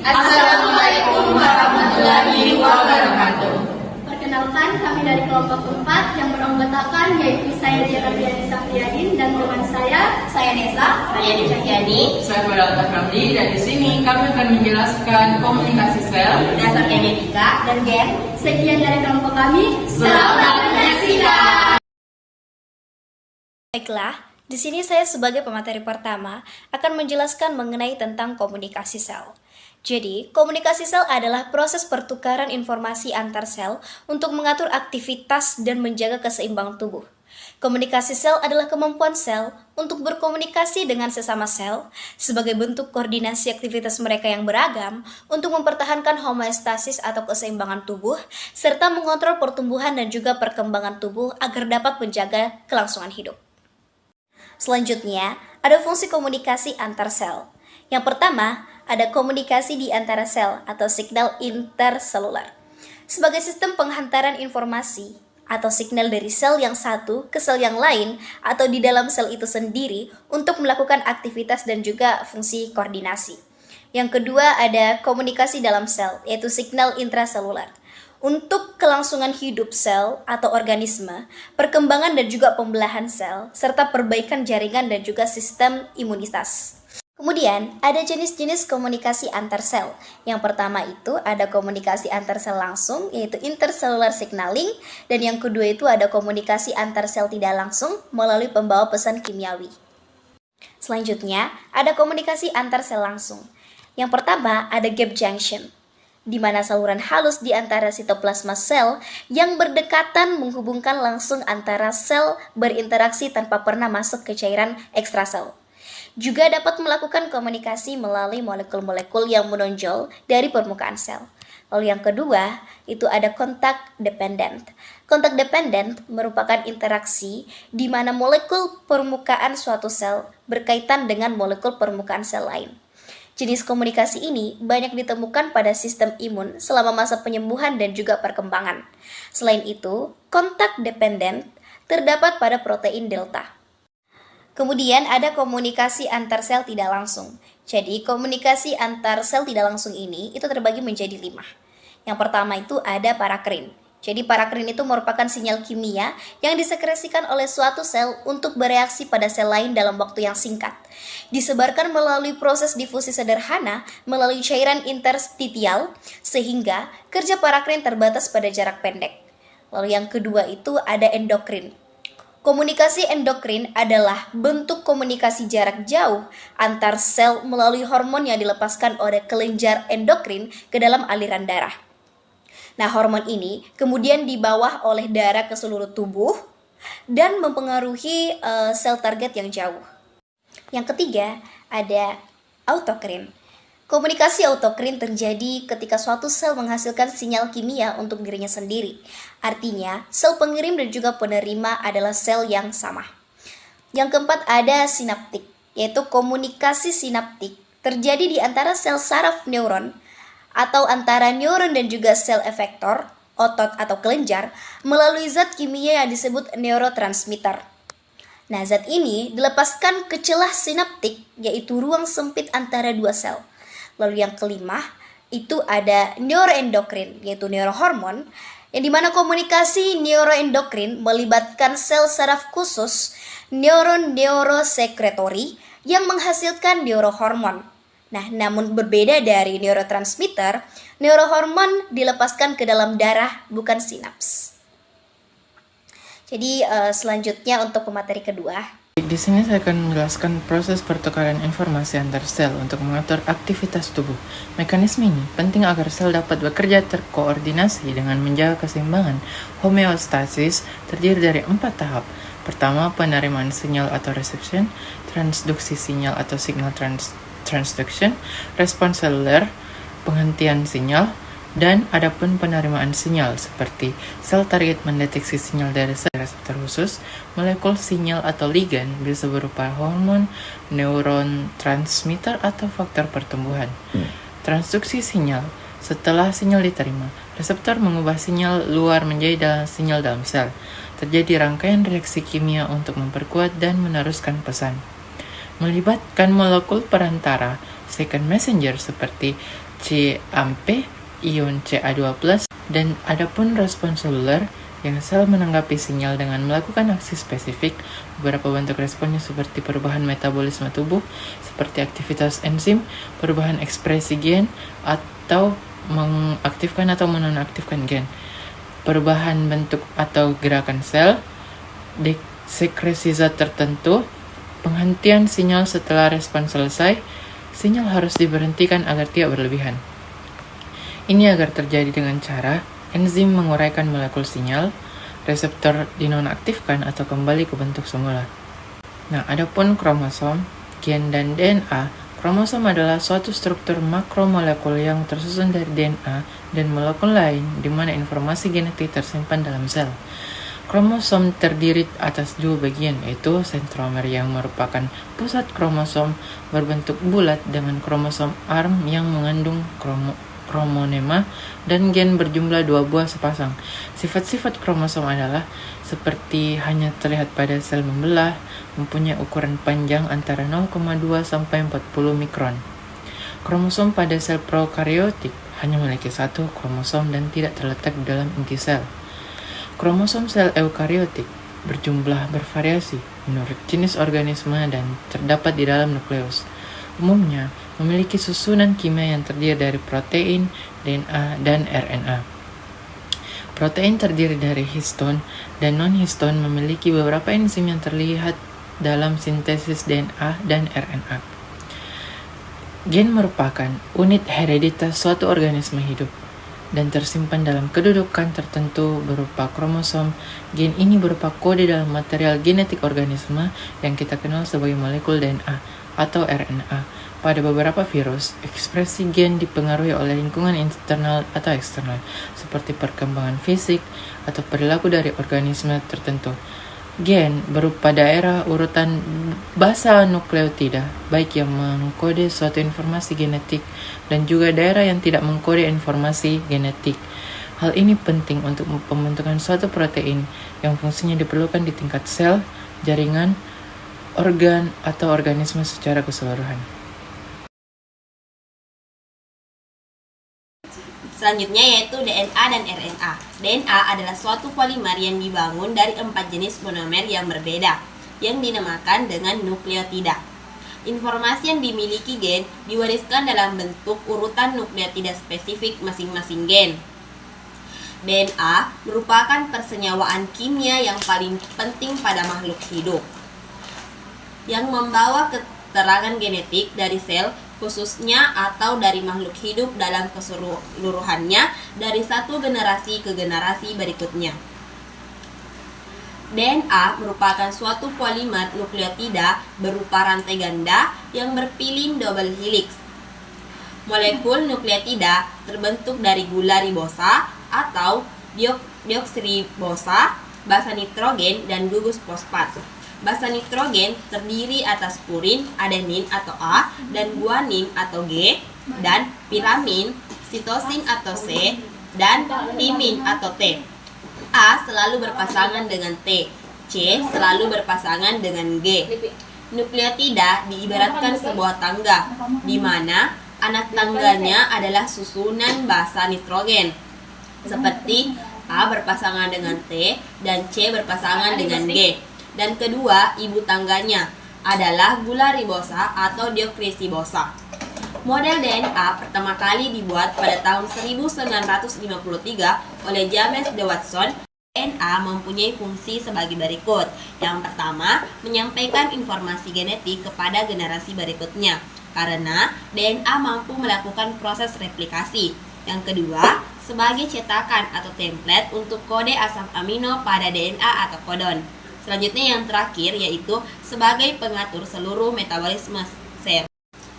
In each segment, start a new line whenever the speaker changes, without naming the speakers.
Assalamualaikum warahmatullahi wabarakatuh.
Perkenalkan, kami dari kelompok 4 yang beranggotakan yaitu saya Dia Rabiani Safriyadin dan teman saya Nesa,
Saya Dicahyani,
Saya Badalta Ramli dan di sini kami akan menjelaskan komunikasi sel.
dasar genetika,
dan Gen. Sekian dari kelompok kami.
Selamat menyaksikan.
Baiklah, di sini saya sebagai pemateri pertama akan menjelaskan mengenai tentang komunikasi sel. Jadi, komunikasi sel adalah proses pertukaran informasi antar sel untuk mengatur aktivitas dan menjaga keseimbangan tubuh. Komunikasi sel adalah kemampuan sel untuk berkomunikasi dengan sesama sel sebagai bentuk koordinasi aktivitas mereka yang beragam untuk mempertahankan homeostasis atau keseimbangan tubuh serta mengontrol pertumbuhan dan juga perkembangan tubuh agar dapat menjaga kelangsungan hidup. Selanjutnya, ada fungsi komunikasi antar sel. Yang pertama, ada komunikasi di antara sel atau signal interselular. Sebagai sistem penghantaran informasi atau signal dari sel yang satu ke sel yang lain atau di dalam sel itu sendiri untuk melakukan aktivitas dan juga fungsi koordinasi. Yang kedua, ada komunikasi dalam sel, yaitu signal intraselular. Untuk kelangsungan hidup sel atau organisme, perkembangan dan juga pembelahan sel, serta perbaikan jaringan dan juga sistem imunitas. Kemudian, ada jenis-jenis komunikasi antar sel. Yang pertama itu ada komunikasi antar sel langsung, yaitu intercellular signaling, dan yang kedua itu ada komunikasi antar sel tidak langsung melalui pembawa pesan kimiawi. Selanjutnya, ada komunikasi antar sel langsung. Yang pertama, ada gap junction, di mana saluran halus di antara sitoplasma sel yang berdekatan menghubungkan langsung antara sel berinteraksi tanpa pernah masuk ke cairan ekstrasel. Juga dapat melakukan komunikasi melalui molekul-molekul yang menonjol dari permukaan sel. Lalu yang kedua, itu ada kontak dependent. Kontak dependent merupakan interaksi di mana molekul permukaan suatu sel berkaitan dengan molekul permukaan sel lain. Jenis komunikasi ini banyak ditemukan pada sistem imun selama masa penyembuhan dan juga perkembangan. Selain itu, kontak dependent terdapat pada protein delta. Kemudian ada komunikasi antar sel tidak langsung. Jadi komunikasi antar sel tidak langsung ini itu terbagi menjadi 5. Yang pertama itu ada parakrin. Jadi parakrin itu merupakan sinyal kimia yang disekresikan oleh suatu sel untuk bereaksi pada sel lain dalam waktu yang singkat. Disebarkan melalui proses difusi sederhana melalui cairan interstitial sehingga kerja parakrin terbatas pada jarak pendek. Lalu yang kedua itu ada endokrin. Komunikasi endokrin adalah bentuk komunikasi jarak jauh antar sel melalui hormon yang dilepaskan oleh kelenjar endokrin ke dalam aliran darah. Nah, hormon ini kemudian dibawa oleh darah ke seluruh tubuh dan mempengaruhi sel target yang jauh. Yang ketiga, ada autokrin. Komunikasi autokrin terjadi ketika suatu sel menghasilkan sinyal kimia untuk dirinya sendiri. Artinya, sel pengirim dan juga penerima adalah sel yang sama. Yang keempat ada sinaptik, yaitu komunikasi sinaptik terjadi di antara sel saraf neuron atau antara neuron dan juga sel efektor, otot atau kelenjar melalui zat kimia yang disebut neurotransmitter. Nah, zat ini dilepaskan ke celah sinaptik, yaitu ruang sempit antara dua sel. Lalu yang kelima, itu ada neuroendokrin, yaitu neurohormon, yang dimana komunikasi neuroendokrin melibatkan sel saraf khusus, neuron neurosekretori, yang menghasilkan neurohormon. Nah, namun berbeda dari neurotransmitter, neurohormon dilepaskan ke dalam darah, bukan sinaps. Jadi, selanjutnya untuk pemateri kedua.
Di sini saya akan menjelaskan proses pertukaran informasi antar sel untuk mengatur aktivitas tubuh. Mekanisme ini penting agar sel dapat bekerja terkoordinasi dengan menjaga keseimbangan. Homeostasis terdiri dari 4 tahap. Pertama, penerimaan sinyal atau reception, transduksi sinyal atau signal transduction, respons seluler, penghentian sinyal, dan adapun penerimaan sinyal seperti sel target mendeteksi sinyal dari sel reseptor khusus, molekul sinyal atau ligan bisa berupa hormon, neuron transmitter atau faktor pertumbuhan. Transduksi sinyal. Setelah sinyal diterima, reseptor mengubah sinyal luar menjadi sinyal dalam sel. Terjadi rangkaian reaksi kimia untuk memperkuat dan meneruskan pesan. melibatkan molekul perantara second messenger seperti CAMP, ion Ca2+, dan adapun respon seluler yang sel menanggapi sinyal dengan melakukan aksi spesifik. Beberapa bentuk responnya seperti perubahan metabolisme tubuh, seperti aktivitas enzim, perubahan ekspresi gen, atau mengaktifkan atau menonaktifkan gen, perubahan bentuk atau gerakan sel, sekresi zat tertentu, penghentian sinyal setelah respon selesai. Sinyal harus diberhentikan agar tidak berlebihan. Ini agar terjadi dengan cara enzim menguraikan molekul sinyal, reseptor dinonaktifkan atau kembali ke bentuk semula. Nah, adapun kromosom, gen, dan DNA. Kromosom adalah suatu struktur makromolekul yang tersusun dari DNA dan molekul lain di mana informasi genetik tersimpan dalam sel. Kromosom terdiri atas dua bagian, yaitu sentromer yang merupakan pusat kromosom berbentuk bulat dengan kromosom arm yang mengandung kromonema dan gen berjumlah 2 buah sepasang. Sifat-sifat kromosom adalah seperti hanya terlihat pada sel membelah, mempunyai ukuran panjang antara 0,2 sampai 40 mikron. Kromosom pada sel prokariotik hanya memiliki satu kromosom dan tidak terletak di dalam inti sel. Kromosom sel eukariotik bervariasi menurut jenis organisme dan terdapat di dalam nukleus. Umumnya memiliki susunan kimia yang terdiri dari protein, DNA, dan RNA. Protein terdiri dari histon dan non-histon memiliki beberapa enzim yang terlihat dalam sintesis DNA dan RNA. Gen merupakan unit hereditas suatu organisme hidup dan tersimpan dalam kedudukan tertentu berupa kromosom. Gen ini berupa kode dalam material genetik organisme yang kita kenal sebagai molekul DNA atau RNA. Pada beberapa virus, ekspresi gen dipengaruhi oleh lingkungan internal atau eksternal, seperti perkembangan fisik atau perilaku dari organisme tertentu. Gen berupa daerah urutan basa nukleotida, baik yang mengkode suatu informasi genetik dan juga daerah yang tidak mengkode informasi genetik. Hal ini penting untuk pembentukan suatu protein yang fungsinya diperlukan di tingkat sel, jaringan, organ, atau organisme secara keseluruhan.
Selanjutnya yaitu DNA dan RNA. DNA adalah suatu polimer yang dibangun dari 4 jenis monomer yang berbeda, yang dinamakan dengan nukleotida. Informasi yang dimiliki gen diwariskan dalam bentuk urutan nukleotida spesifik masing-masing gen. DNA merupakan persenyawaan kimia yang paling penting pada makhluk hidup, yang membawa keterangan genetik dari sel khususnya atau dari makhluk hidup dalam keseluruhannya dari satu generasi ke generasi berikutnya. DNA merupakan suatu polimer nukleotida berupa rantai ganda yang berpilin double helix. Molekul nukleotida terbentuk dari gula ribosa atau deoksiribosa, basa nitrogen, dan gugus fosfat. Basa nitrogen terdiri atas purin, adenin atau A, dan guanin atau G, dan piramin, sitosin atau C, dan timin atau T. A selalu berpasangan dengan T, C selalu berpasangan dengan G. Nukleotida diibaratkan sebuah tangga, di mana anak tangganya adalah susunan basa nitrogen, seperti A berpasangan dengan T dan C berpasangan dengan G. Dan kedua ibu tangganya adalah gula ribosa atau deoksiribosa. Model DNA pertama kali dibuat pada tahun 1953 oleh James D. Watson. DNA mempunyai fungsi sebagai berikut. Yang pertama, menyampaikan informasi genetik kepada generasi berikutnya, karena DNA mampu melakukan proses replikasi. Yang kedua, sebagai cetakan atau template untuk kode asam amino pada DNA atau kodon. Selanjutnya yang terakhir yaitu sebagai pengatur seluruh metabolisme sel.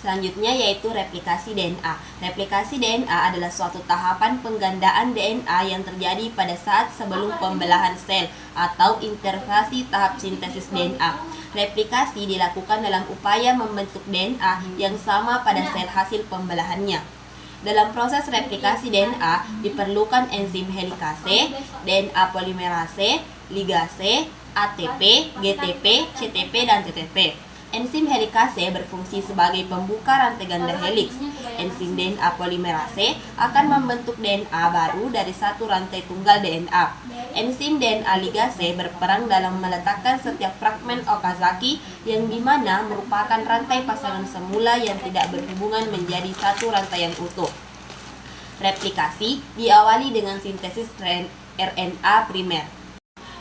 Selanjutnya yaitu replikasi DNA. Replikasi DNA adalah suatu tahapan penggandaan DNA yang terjadi pada saat sebelum pembelahan sel atau interfasi tahap sintesis DNA. Replikasi dilakukan dalam upaya membentuk DNA yang sama pada sel hasil pembelahannya. Dalam proses replikasi DNA diperlukan enzim helikase, DNA polimerase, ligase, ATP, GTP, CTP, dan TTP. Enzim helikase berfungsi sebagai pembuka rantai ganda heliks. Enzim DNA polimerase akan membentuk DNA baru dari satu rantai tunggal DNA. Enzim DNA ligase berperan dalam meletakkan setiap fragmen Okazaki yang dimana merupakan rantai pasangan semula yang tidak berhubungan menjadi satu rantaian utuh. Replikasi diawali dengan sintesis RNA primer.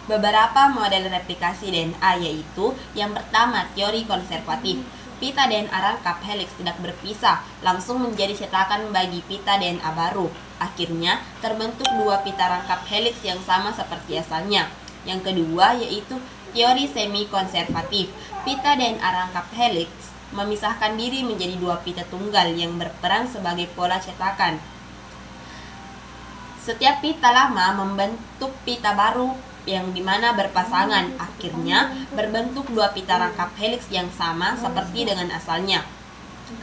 Beberapa model replikasi DNA yaitu yang pertama teori konservatif. Pita DNA rangkap heliks tidak berpisah, langsung menjadi cetakan bagi pita DNA baru. Akhirnya terbentuk dua pita rangkap heliks yang sama seperti asalnya. Yang kedua yaitu teori semi konservatif. Pita DNA rangkap heliks memisahkan diri menjadi dua pita tunggal yang berperan sebagai pola cetakan. Setiap pita lama membentuk pita baru yang dimana berpasangan, akhirnya berbentuk dua pita rangkap heliks yang sama seperti dengan asalnya.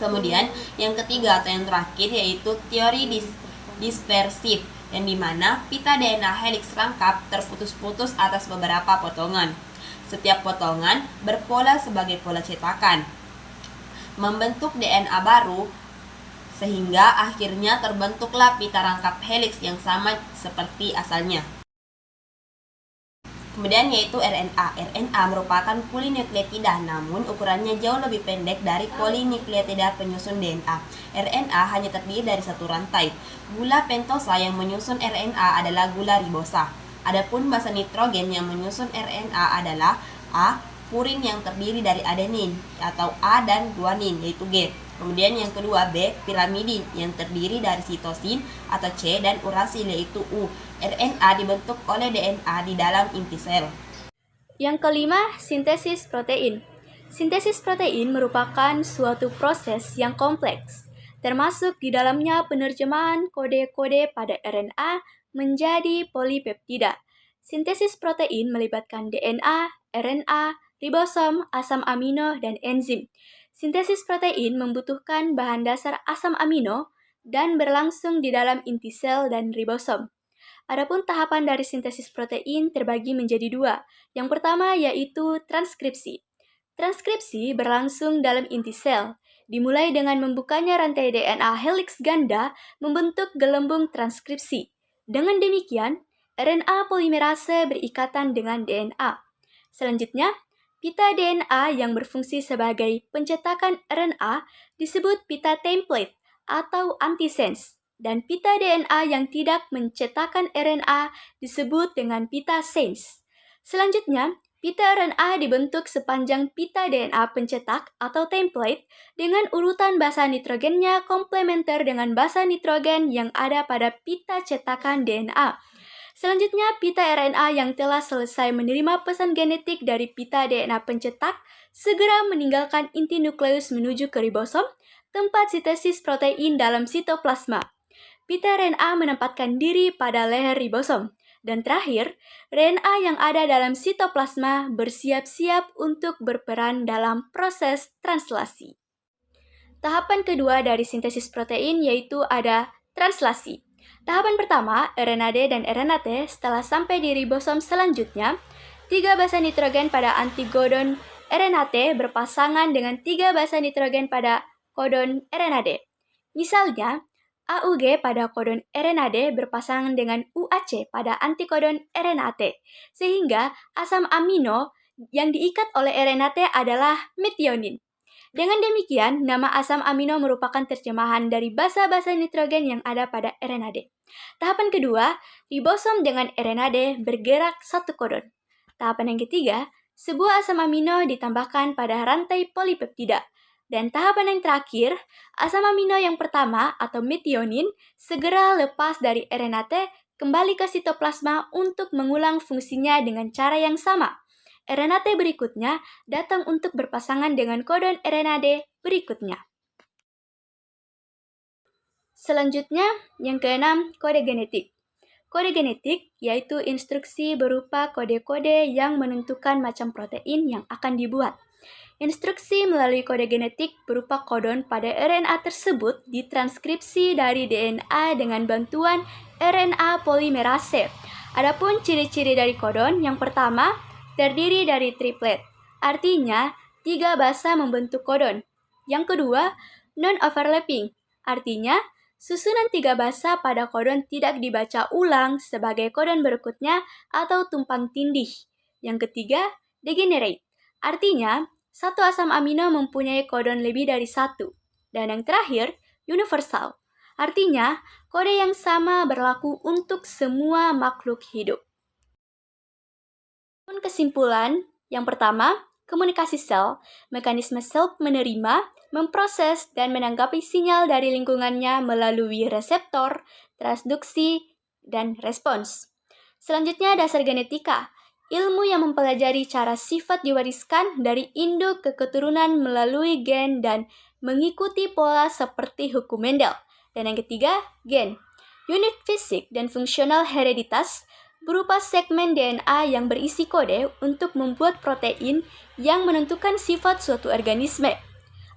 Kemudian yang ketiga atau yang terakhir yaitu teori dispersif, yang dimana pita DNA heliks rangkap terputus-putus atas beberapa potongan. Setiap potongan berpola sebagai pola cetakan, membentuk DNA baru, sehingga akhirnya terbentuklah pita rangkap heliks yang sama seperti asalnya. Kemudian yaitu RNA. RNA merupakan polinukleotida, namun ukurannya jauh lebih pendek dari polinukleotida penyusun DNA. RNA hanya terdiri dari satu rantai. Gula pentosa yang menyusun RNA adalah gula ribosa. Adapun basa nitrogen yang menyusun RNA adalah A, purin yang terdiri dari adenin atau A dan guanin yaitu G. Kemudian yang kedua B, pirimidin yang terdiri dari sitosin atau C dan urasil yaitu U. RNA dibentuk oleh DNA di dalam inti sel.
Yang kelima, sintesis protein. Sintesis protein merupakan suatu proses yang kompleks, termasuk di dalamnya penerjemahan kode-kode pada RNA menjadi polipeptida. Sintesis protein melibatkan DNA, RNA, ribosom, asam amino, dan enzim. Sintesis protein membutuhkan bahan dasar asam amino dan berlangsung di dalam inti sel dan ribosom. Adapun tahapan dari sintesis protein terbagi menjadi dua. Yang pertama yaitu transkripsi. Transkripsi berlangsung dalam inti sel, dimulai dengan membukanya rantai DNA heliks ganda membentuk gelembung transkripsi. Dengan demikian, RNA polimerase berikatan dengan DNA. Selanjutnya, pita DNA yang berfungsi sebagai pencetakan RNA disebut pita template atau antisense, dan pita DNA yang tidak mencetakan RNA disebut dengan pita sense. Selanjutnya, pita RNA dibentuk sepanjang pita DNA pencetak atau template dengan urutan basa nitrogennya komplementer dengan basa nitrogen yang ada pada pita cetakan DNA. Selanjutnya, pita RNA yang telah selesai menerima pesan genetik dari pita DNA pencetak segera meninggalkan inti nukleus menuju ke ribosom, tempat sintesis protein dalam sitoplasma. Pita RNA menempatkan diri pada leher ribosom. Dan terakhir, RNA yang ada dalam sitoplasma bersiap-siap untuk berperan dalam proses translasi. Tahapan kedua dari sintesis protein yaitu ada translasi. Tahapan pertama, RNA-D dan RNA-T setelah sampai di ribosom selanjutnya, 3 basa nitrogen pada antikodon RNA-T berpasangan dengan 3 basa nitrogen pada kodon RNA-D. Misalnya, AUG pada kodon RNA-D berpasangan dengan UAC pada antikodon RNA-T, sehingga asam amino yang diikat oleh RNA-T adalah metionin. Dengan demikian, nama asam amino merupakan terjemahan dari basa-basa nitrogen yang ada pada RNA-D. Tahapan kedua, ribosom dengan RNA-D bergerak satu kodon. Tahapan yang ketiga, sebuah asam amino ditambahkan pada rantai polipeptida. Dan tahapan yang terakhir, asam amino yang pertama atau metionin segera lepas dari RNA-T kembali ke sitoplasma untuk mengulang fungsinya dengan cara yang sama. RNA-T berikutnya datang untuk berpasangan dengan kodon RNA-D berikutnya. Selanjutnya, yang keenam, kode genetik. Kode genetik yaitu instruksi berupa kode-kode yang menentukan macam protein yang akan dibuat. Instruksi melalui kode genetik berupa kodon pada RNA tersebut ditranskripsi dari DNA dengan bantuan RNA polimerase. Adapun ciri-ciri dari kodon, yang pertama, terdiri dari triplet. Artinya, 3 bahasa membentuk kodon. Yang kedua, non-overlapping, artinya susunan 3 bahasa pada kodon tidak dibaca ulang sebagai kodon berikutnya atau tumpang tindih. Yang ketiga, degenerate, artinya satu asam amino mempunyai kodon lebih dari satu. Dan yang terakhir, universal, artinya kode yang sama berlaku untuk semua makhluk hidup. Kesimpulan, yang pertama, komunikasi sel, mekanisme sel menerima, memproses, dan menanggapi sinyal dari lingkungannya melalui reseptor, transduksi, dan respons. Selanjutnya, dasar genetika, ilmu yang mempelajari cara sifat diwariskan dari induk ke keturunan melalui gen dan mengikuti pola seperti hukum Mendel. Dan yang ketiga, gen, unit fisik dan fungsional hereditas, berupa segmen DNA yang berisi kode untuk membuat protein yang menentukan sifat suatu organisme.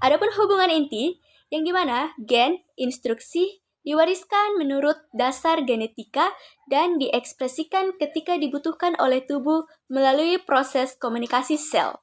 Adapun hubungan inti, yang dimana gen, instruksi, diwariskan menurut dasar genetika dan diekspresikan ketika dibutuhkan oleh tubuh melalui proses komunikasi sel.